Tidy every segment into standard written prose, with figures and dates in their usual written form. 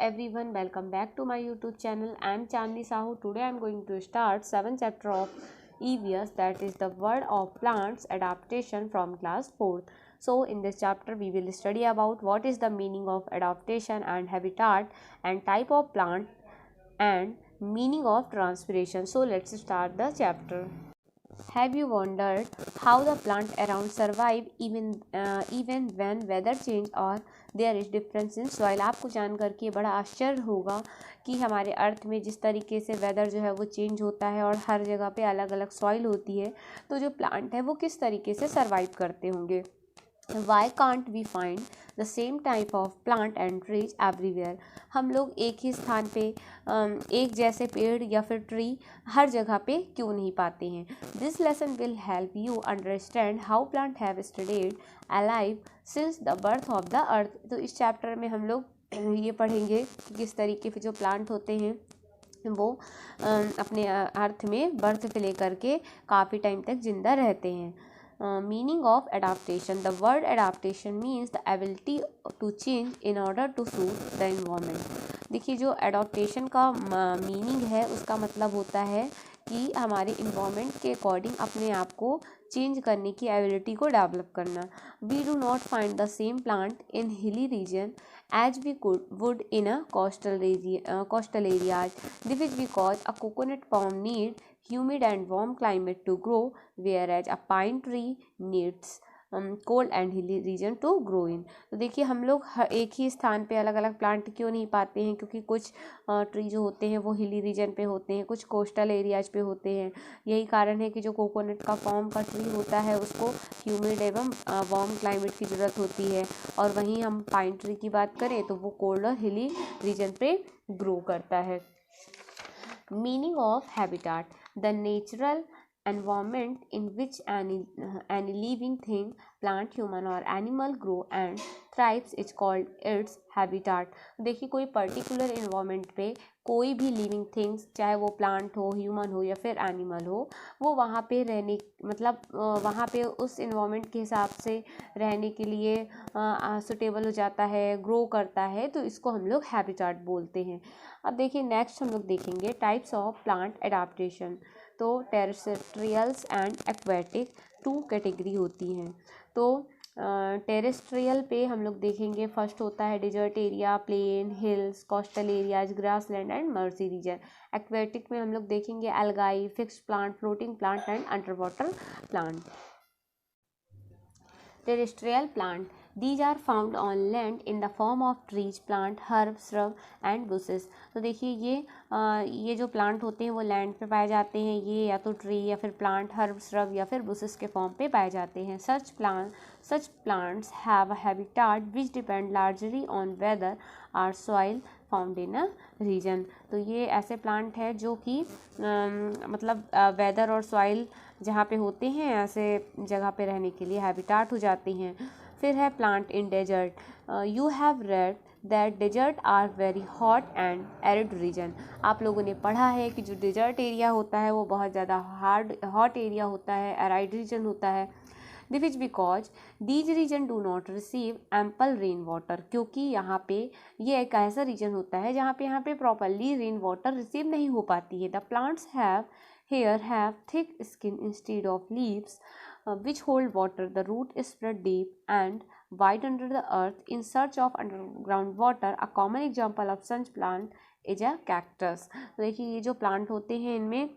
everyone, welcome back to my YouTube channel. I am Chandni Sahu. Today I am going to start 7th chapter of EVS, that is the World of Plants Adaptation from class 4th. So in this chapter we will study about what is the meaning of adaptation and habitat and type of plant and meaning of transpiration. So let's start the chapter. Have you wondered how the plant around survive even when weather change or there is difference in soil? आपको जान करके बड़ा आश्चर्य होगा कि हमारे अर्थ में जिस तरीके से वेदर जो है वो चेंज होता है और हर जगह पे अलग अलग सॉइल होती है, तो जो प्लांट है वो किस तरीके से सर्वाइव करते होंगे. Why can't we find the same type of plant and trees everywhere? हम लोग एक ही स्थान पे एक जैसे पेड़ या फिर ट्री हर जगह पे क्यों नहीं पाते हैं. This lesson will help you understand how plants have stayed alive since the birth of the earth. तो इस चैप्टर में हम लोग ये पढ़ेंगे कि किस तरीके से जो प्लांट होते हैं वो अपने अर्थ में बर्थ से लेकर के काफ़ी टाइम तक जिंदा रहते हैं. Meaning of adaptation. The word adaptation means the ability to change in order to suit the environment. देखिए जो adaptation का मीनिंग है उसका मतलब होता है कि हमारे इन्वायरमेंट के अकॉर्डिंग अपने आप को चेंज करने की एबिलिटी को डेवलप करना. We do not find the same plant in hilly region as we would in a coastal areas. This is because a coconut palm needs humid and warm climate to grow, whereas a pine tree needs cold and hilly region to grow in. तो देखिए हम लोग एक ही स्थान पे अलग अलग plant क्यों नहीं पाते हैं, क्योंकि कुछ ट्री जो होते हैं वो हिली रीजन पे होते हैं, कुछ कोस्टल एरियाज पे होते हैं. यही कारण है कि जो कोकोनट का फॉर्म का ट्री होता है उसको ह्यूमिड एवं वार्म क्लाइमेट की ज़रूरत होती है, और वहीं हम पाइन ट्री की बात करें तो वो कोल्ड और हिली रीजन पे ग्रो करता है. Meaning of habitat. The natural environment in which any living thing, plant, human or animal grow and thrives is called its habitat. देखिए कोई पर्टिकुलर इन्वायरमेंट पे कोई भी लिविंग थिंग्स, चाहे वो प्लांट हो, ह्यूमन हो या फिर एनिमल हो, वो वहाँ पे रहने मतलब वहाँ पे उस इन्वायरमेंट के हिसाब से रहने के लिए सुटेबल हो जाता है, ग्रो करता है, तो इसको हम लोग हैबिटाट बोलते हैं. अब देखिए नेक्स्ट हम लोग देखेंगे टाइप्स ऑफ प्लांट एडाप्टेशन. तो टेरेस्ट्रियल्स एंड एक्वेटिक 2 कैटेगरी होती हैं. तो टेरेस्ट्रियल पे हम लोग देखेंगे फर्स्ट होता है desert area, plain, hills, coastal areas, grassland and marshy region. Aquatic में हम लोग देखेंगे algae, fixed plant, floating plant and under water plant. Terrestrial plant. These are found on land in the form of trees, plant, herbs, shrub and bushes. तो देखिए ये जो plant होते हैं वो लैंड पे पाए जाते हैं. ये या तो ट्री या फिर प्लांट, हर्ब, श्रब या फिर बुशेस के फॉर्म पे पाए जाते हैं. Such plants have a habitat which depend largely on weather or soil found in a region. तो ये ऐसे प्लांट है जो कि मतलब वेदर और सॉइल जहाँ पे होते हैं ऐसे जगह पे रहने के लिए हैबिटाट हो जाती हैं. फिर है plant in desert. You have read that desert are very hot and arid region. आप लोगों ने पढ़ा है कि जो डेजर्ट एरिया होता है वो बहुत ज़्यादा हॉट एरिया होता है, एराइड रीजन होता है. This is because these region do not receive ample rain water. क्योंकि यहाँ पे ये एक ऐसा रीजन होता है जहाँ पे प्रॉपरली रेन वाटर रिसीव नहीं हो पाती है. The plants have thick skin instead of leaves which hold water. The root is spread deep and wide under the earth in search of underground water. A common example of such plant is a cactus. तो देखिए ये जो plant होते हैं इनमें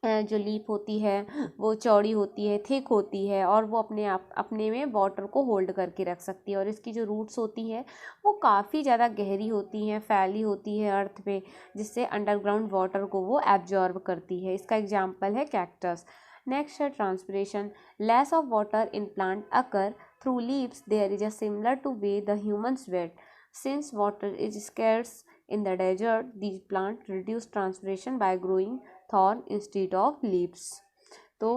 जो leaf होती है वो चौड़ी होती है, थिक होती है, और वो अपने में वाटर को होल्ड करके रख सकती है. और इसकी जो रूट्स होती हैं वो काफ़ी ज़्यादा गहरी होती हैं, फैली होती है अर्थ पे, जिससे अंडरग्राउंड वाटर को वो एब्जॉर्ब करती है. इसका एग्जाम्पल है कैक्टस. नेक्स्ट है transpiration. Less of water in plant occur through leaves there is a similar to way the human sweat. Since water is scarce in the desert, these plants reduce transpiration by growing thorn instead of leaves. तो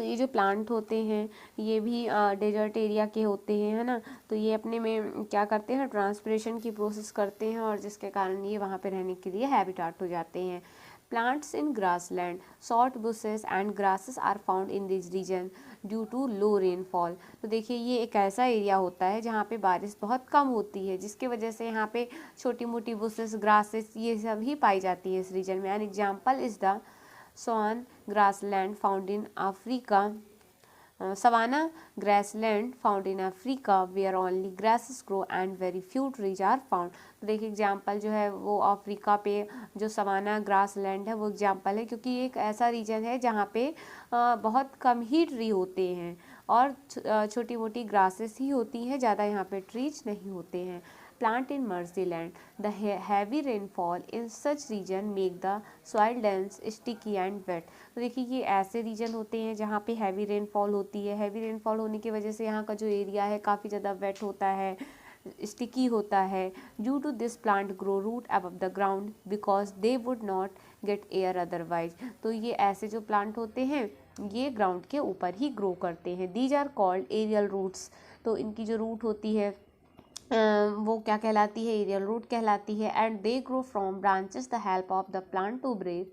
ये जो plant होते हैं ये भी desert area के होते हैं, है ना. तो ये अपने में क्या करते हैं, ट्रांसपिरेशन की प्रोसेस करते हैं, और जिसके कारण ये वहाँ पे रहने के लिए हैबिटाट हो जाते हैं. Plants in grassland, short bushes and grasses are found in this region due to low rainfall. तो देखिए ये एक ऐसा एरिया होता है जहाँ पे बारिश बहुत कम होती है, जिसके वजह से यहाँ पे छोटी मोटी बुशेस, ग्रासेस ये सब ही पाई जाती है इस रीजन में। An example is the savannah grassland found in Africa, savannah grassland found in Africa where only grasses grow and very few trees are found। तो देखिए एग्जाम्पल जो है वो अफ्रीका पे जो सवाना ग्रासलैंड है वो एग्जाम्पल है, क्योंकि ये एक ऐसा रीजन है जहाँ पे बहुत कम ही ट्री होते हैं और छोटी मोटी ग्रासेस ही होती हैं, ज़्यादा यहाँ पे ट्रीज नहीं होते हैं। Plant in Merseyland, the heavy rainfall in such region make the soil dense, sticky and wet। तो देखिए ये ऐसे रीजन होते हैं जहाँ पे हैवी रेनफॉल होती है। हैवी रेनफॉल होने की वजह से यहाँ का जो एरिया है काफ़ी ज़्यादा वेट होता है, स्टिकी होता है। Due to this plant grow root above the ground because they would not get air otherwise. तो ये ऐसे जो प्लांट होते हैं ये ग्राउंड के ऊपर ही ग्रो करते हैं। These are called aerial roots. तो इनकी जो रूट होती है वो क्या कहलाती है, एरियल रूट कहलाती है। And they grow from branches the help of the plant to breathe,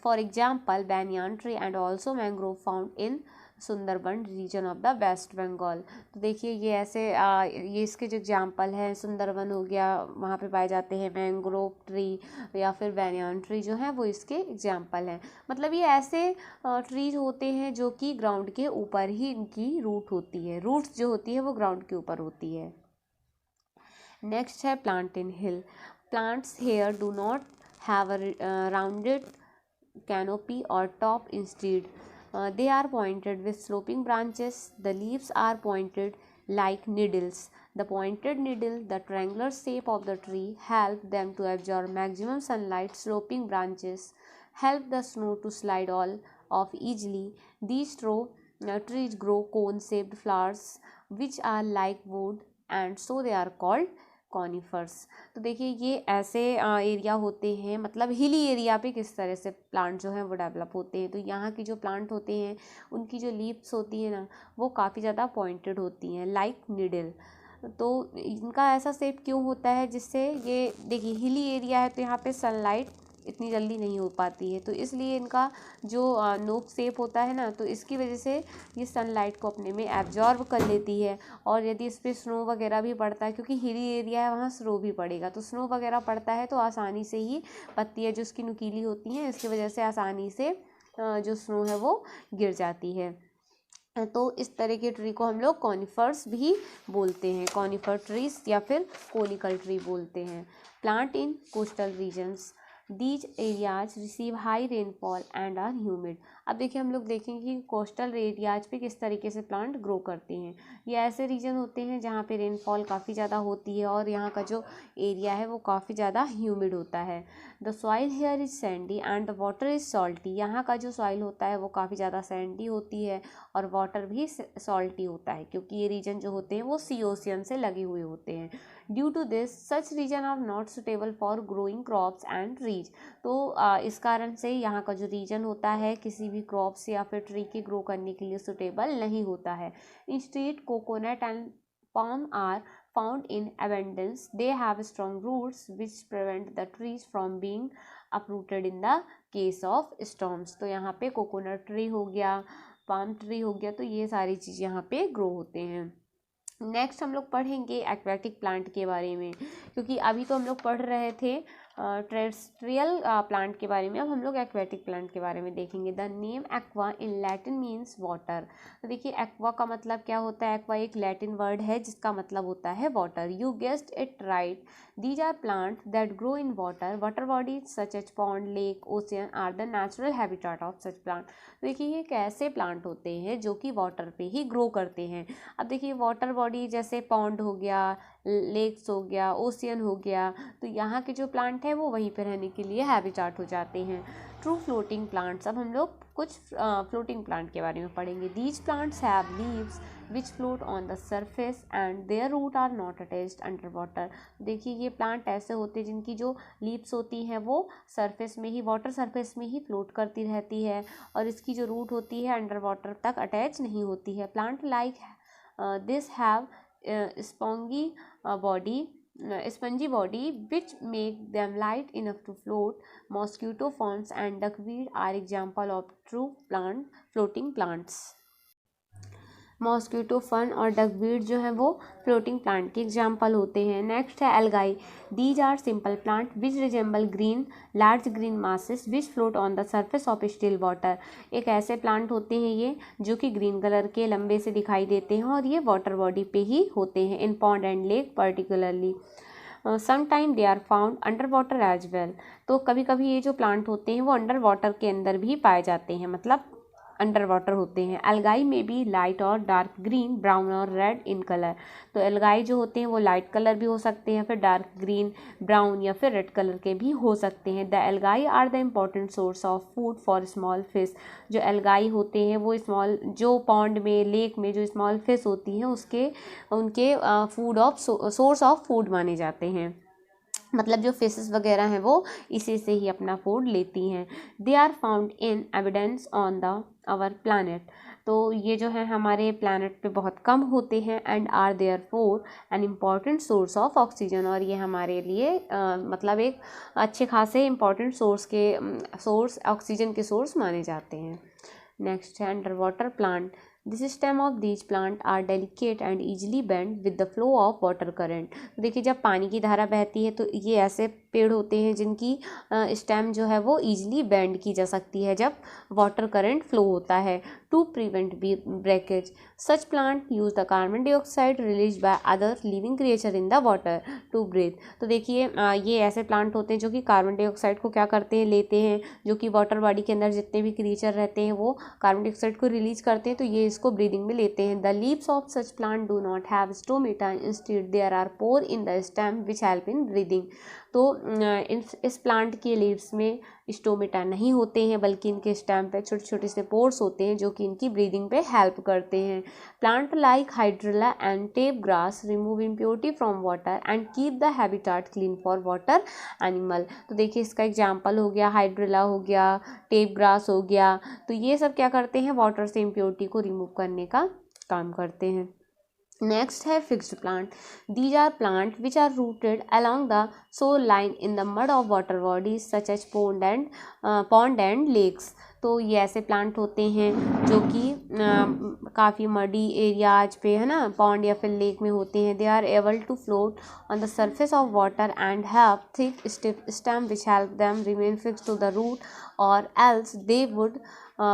for example banyan tree and also mangrove found in Sundarban region of the West Bengal. तो देखिए ये ऐसे ये इसके जो एग्जाम्पल हैं, सुंदरबन हो गया, वहाँ पे पाए जाते हैं मैंग्रोव ट्री या फिर बैनियान ट्री जो है वो इसके एग्जाम्पल हैं। मतलब ये ऐसे ट्रीज होते हैं जो कि ग्राउंड के ऊपर ही इनकी रूट होती है, रूट्स जो होती है वो ग्राउंड के ऊपर होती है। नेक्स्ट है plant in hill. Plants here do not have a rounded canopy or top instead they are pointed with sloping branches. The leaves are pointed like needles. The pointed needle, the triangular shape of the tree, help them to absorb maximum sunlight. Sloping branches help the snow to slide all off easily. These trees grow cone shaped flowers which are like wood and so they are called conifers. तो देखिए ये ऐसे area होते हैं, मतलब hilly area पे किस तरह से प्लांट जो हैं वो डेवलप होते हैं। तो यहाँ की जो प्लांट होते हैं उनकी जो लीव्स होती है ना वो काफ़ी ज़्यादा पॉइंटेड होती हैं लाइक निडल। तो इनका ऐसा शेप क्यों होता है, जिससे ये देखिए हिली एरिया है तो यहाँ पे सनलाइट इतनी जल्दी नहीं हो पाती है, तो इसलिए इनका जो नोक शेप होता है ना तो इसकी वजह से ये सनलाइट को अपने में एब्जॉर्ब कर लेती है। और यदि इस पर स्नो वगैरह भी पड़ता है, क्योंकि हिली एरिया है वहाँ स्नो भी पड़ेगा, तो स्नो वगैरह पड़ता है तो आसानी से ही पत्तियाँ जो उसकी नुकीली होती हैं इसकी वजह से आसानी से जो स्नो है वो गिर जाती है। तो इस तरह के ट्री को हम लोग कॉनिफर्स भी बोलते हैं, कॉनिफर ट्रीज या फिर कोनिकल ट्री बोलते हैं। Plant in coastal regions, these areas receive high rainfall and are humid. अब देखिए हम लोग देखेंगे कि कोस्टल एरियाज पे किस तरीके से प्लांट ग्रो करते हैं। ये ऐसे रीजन होते हैं जहाँ पे रेनफॉल काफ़ी ज़्यादा होती है और यहाँ का जो एरिया है वो काफ़ी ज़्यादा ह्यूमिड होता है। The soil here is Sandy and the water is salty. यहाँ का जो सॉइल होता है वो काफ़ी ज़्यादा सैंडी होती है और वाटर भी सॉल्टी होता है, क्योंकि ये रीजन जो होते हैं वो सी ओशियन से लगे हुए होते हैं। Due to this such region are not suitable for growing crops and trees. तो इस कारण से यहाँ का जो रीजन होता है किसी भी क्रॉप्स या फिर ट्री के ग्रो करने के लिए सुटेबल नहीं होता है। Instead coconut and palm are found in abundance. They have strong roots which prevent the trees from being uprooted in the case of storms। तो यहाँ पे कोकोनट ट्री हो गया, पाम ट्री हो गया, तो ये सारी चीज़ यहाँ पे ग्रो होते हैं। नेक्स्ट हम लोग पढ़ेंगे एक्वेटिक प्लांट के बारे में, क्योंकि अभी तो हम लोग पढ़ रहे थे टेरेस्ट्रियल प्लांट के बारे में, अब हम लोग एक्वेटिक प्लांट के बारे में देखेंगे। The name aqua in Latin means water. तो देखिए एक्वा का मतलब क्या होता है, एक्वा एक लैटिन वर्ड है जिसका मतलब होता है water. You guessed it right, these are plant that grow in water. Water bodies such as pond, lake, ocean are the natural habitat of such plant. तो देखिए ये कैसे प्लांट होते हैं जो कि वाटर पे ही ग्रो करते हैं। अब देखिए वाटर बॉडी जैसे पॉन्ड हो गया, लेक्स हो गया, ओशियन हो गया, तो यहाँ के जो प्लांट हैं वो वहीं पर रहने के लिए हैबिटेट हो जाते हैं। ट्रू फ्लोटिंग प्लांट्स, अब हम लोग कुछ फ्लोटिंग प्लांट के बारे में पढ़ेंगे। These plants have leaves which float on the surface and their root are not attached under water. देखिए ये प्लांट ऐसे होते हैं जिनकी जो लीव्स होती हैं वो सरफेस में ही, वाटर सरफेस में ही फ्लोट करती रहती है और इसकी जो रूट होती है अंडर वाटर तक अटैच नहीं होती है। Plant like this have spongy body spongy body which make them light enough to float. Mosquito ferns and duckweed are example of true floating plants. Mosquito fern और duckweed जो है वो floating plant के example होते हैं। Next है algae. These are simple plant which resemble green large green masses which float on the surface of still water. एक ऐसे प्लांट होते हैं ये जो कि ग्रीन कलर के लंबे से दिखाई देते हैं और ये वाटर बॉडी पे ही होते हैं, in pond and lake particularly. Sometime they are found under water as well. तो कभी कभी ये जो प्लांट होते हैं वो अंडर वाटर के अंदर भी पाए जाते हैं, मतलब अंडर वाटर होते हैं। एल्गाई में बी लाइट और डार्क ग्रीन, ब्राउन और रेड इन कलर। तो एल्गाई जो होते हैं वो लाइट कलर भी हो सकते हैं, फिर डार्क ग्रीन, ब्राउन या फिर रेड कलर के भी हो सकते हैं। The algae are the important source of food for small fish. जो एल्गाई होते हैं वो स्मॉल, जो पॉन्ड में लेक में जो स्मॉल फिश होती हैं उनके food of source of food माने जाते हैं, मतलब जो फिशेस वगैरह हैं वो इसी से ही अपना फूड लेती हैं। They are found in evidence on the our planet. तो ये जो है हमारे प्लानट पे बहुत कम होते हैं and are therefore an important source of oxygen. और ये हमारे लिए मतलब एक अच्छे खासे इम्पॉर्टेंट सोर्स ऑक्सीजन के सोर्स माने जाते हैं। नेक्स्ट है under water plant. The stem of these plant are delicate and easily bend with the flow of water current। तो देखिए जब पानी की धारा बहती है तो ये ऐसे पेड़ होते हैं जिनकी स्टेम जो है वो ईजिली बेंड की जा सकती है जब वाटर करंट फ्लो होता है। To prevent breakage such plant use the carbon dioxide release by other living creature in the water to breathe. तो देखिए ये ऐसे प्लांट होते हैं जो कि कार्बन डाइऑक्साइड को क्या करते हैं, लेते हैं, जो कि वाटर बॉडी के अंदर जितने भी क्रिएचर रहते हैं वो कार्बन डाइऑक्साइड को रिलीज करते हैं, तो ये इसको ब्रीदिंग में लेते हैं। The leaves of such plant do not have stomata, instead there are pore in the stem which help in breathing. तो इस प्लांट के लीव्स में स्टोमेटा नहीं होते हैं बल्कि इनके स्टेम पे छोटे छोटे से पोर्स होते हैं जो कि इनकी ब्रीदिंग पे हेल्प करते हैं। Plant like hydrilla and tape grass remove impurity from water and keep the habitat clean for water animal. तो देखिए इसका एग्जाम्पल हो गया हाइड्रिला, हो गया टेप ग्रास, हो गया। तो ये सब क्या करते हैं, वाटर से इम्प्योरिटी को रिमूव करने का काम करते हैं। नेक्स्ट है fixed plant. These are plant which are rooted along the soil line in the mud of water bodies such as pond and lakes. तो ये ऐसे प्लांट होते हैं जो कि काफ़ी मडी एरियाज पे है ना, पॉन्ड या फिर लेक में होते हैं। They are able to float on the surface of water and have thick stem which help them remain fixed to the root or else they would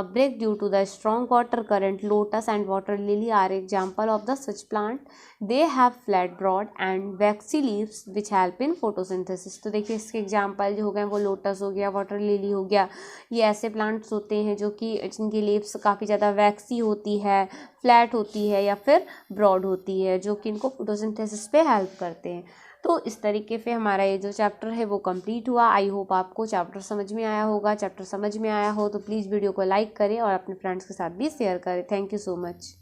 break due to the strong water current. Lotus and water lily are example of the such plant. They have flat, broad and waxy leaves which help in photosynthesis। तो देखिए इसके example जो हो गए वो lotus हो गया, water lily हो गया। ये ऐसे प्लांट्स होते हैं जो कि जिनकी लीव्स काफ़ी ज़्यादा वैक्सी होती है, फ्लैट होती है या फिर ब्रॉड होती है, जो कि इनको फोटोसिंथेसिस पे हेल्प करते हैं। तो इस तरीके से हमारा ये जो चैप्टर है वो कंप्लीट हुआ। आई होप आपको चैप्टर समझ में आया होगा। चैप्टर समझ में आया हो तो प्लीज़ वीडियो को लाइक करें और अपने फ्रेंड्स के साथ भी शेयर करें। Thank you so much.